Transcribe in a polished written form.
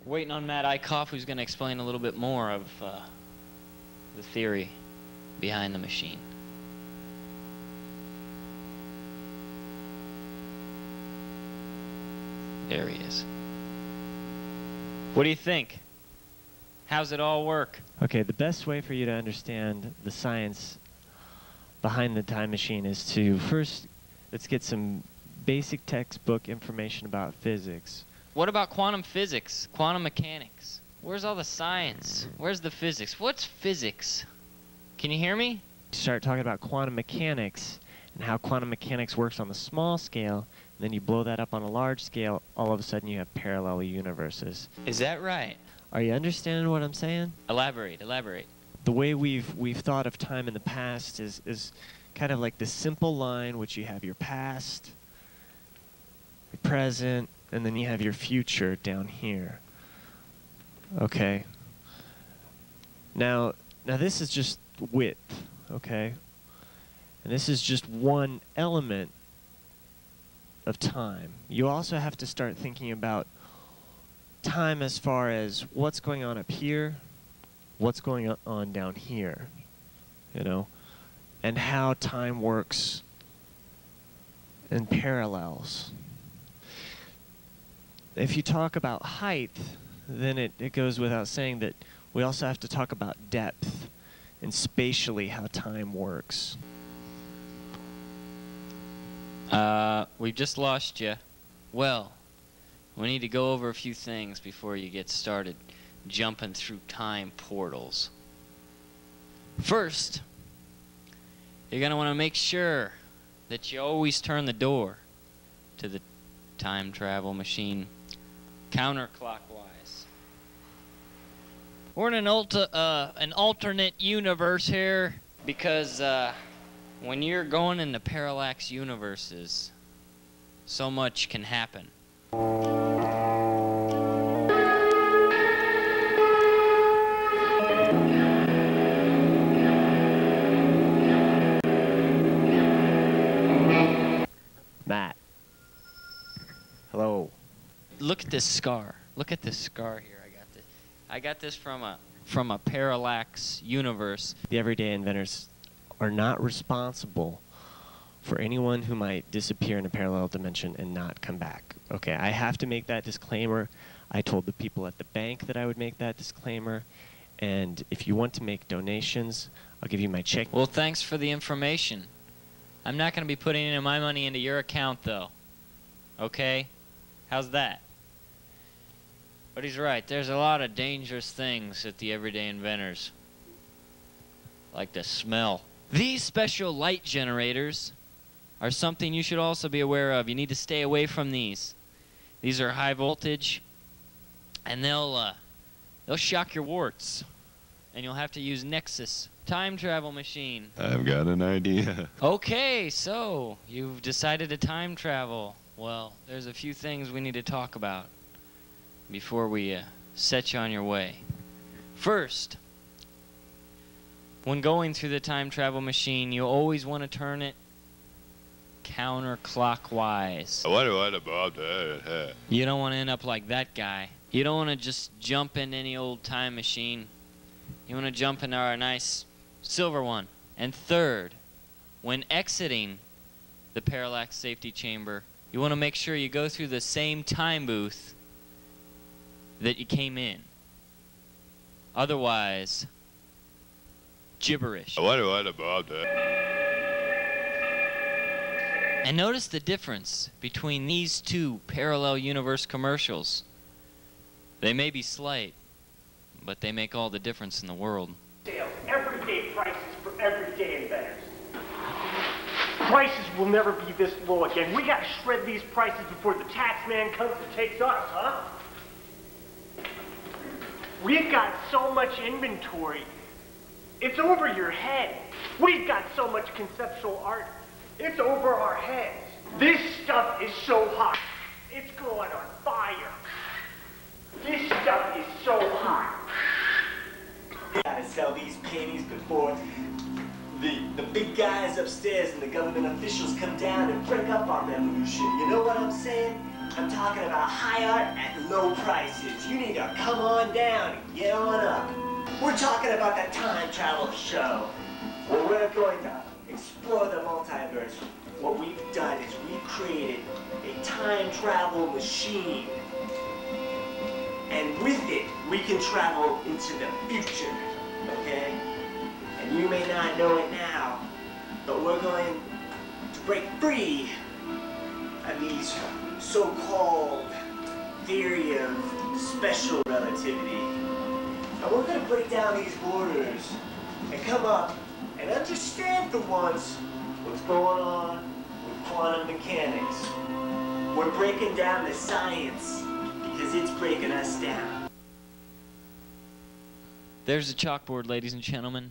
Waiting on Matt Eichhoff, who's going to explain a little bit more of the theory behind the machine. There he is. What do you think? How's it all work? Okay, the best way for you to understand the science behind the time machine is to first, let's get some basic textbook information about physics. What about quantum physics, quantum mechanics? Where's all the science? Where's the physics? What's physics? Can you hear me? Start talking about quantum mechanics and how quantum mechanics works on the small scale, and then you blow that up on a large scale, all of a sudden you have parallel universes. Is that right? Are you understanding what I'm saying? Elaborate, elaborate. The way we've thought of time in the past is kind of like this simple line, which you have your past, your present, and then you have your future down here. Okay. Now this is just width, okay? And this is just one element of time. You also have to start thinking about time as far as what's going on up here, what's going on down here, you know, and how time works in parallels. If you talk about height, then it goes without saying that we also have to talk about depth and spatially how time works. We've just lost you. Well, we need to go over a few things before you get started jumping through time portals. First, you're going to want to make sure that you always turn the door to the time travel machine counterclockwise. We're in an alternate universe here because when you're going into parallax universes, so much can happen. Matt. Hello. Look at this scar. Look at this scar here. I got this from a parallax universe. The Everyday Inventors are not responsible for anyone who might disappear in a parallel dimension and not come back. Okay, I have to make that disclaimer. I told the people at the bank that I would make that disclaimer. And if you want to make donations, I'll give you my check. Well, thanks for the information. I'm not going to be putting any of my money into your account, though. Okay? How's that? But he's right. There's a lot of dangerous things at the Everyday Inventors. Like the smell. These special light generators are something you should also be aware of. You need to stay away from these. These are high voltage, and they'll shock your warts. And you'll have to use Nexus time travel machine. I've got an idea. Okay, so you've decided to time travel. Well, there's a few things we need to talk about before we set you on your way. First, when going through the time travel machine, you always want to turn it counterclockwise. What about that? You don't want to end up like that guy. You don't want to just jump into any old time machine. You want to jump into our nice silver one. And third, when exiting the parallax safety chamber, you want to make sure you go through the same time booth that you came in. Otherwise, gibberish. What about that? And notice the difference between these two parallel universe commercials. They may be slight, but they make all the difference in the world. Sales, everyday prices for everyday inventors. Prices will never be this low again. We gotta shred these prices before the tax man comes and takes us, huh? We've got so much inventory. It's over your head. We've got so much conceptual art. It's over our heads. This stuff is so hot. It's going on fire. This stuff is so hot. We gotta sell these paintings before the big guys upstairs and the government officials come down and break up our revolution. You know what I'm saying? I'm talking about high art at low prices. You need to come on down and get on up. We're talking about the time travel show, where we're going to explore the multiverse. What we've done is we created a time travel machine. And with it, we can travel into the future, okay? And you may not know it now, but we're going to break free of these so-called theory of special relativity. And we're going to break down these borders and come up and understand for once what's going on with quantum mechanics. We're breaking down the science because it's breaking us down. There's the chalkboard, ladies and gentlemen.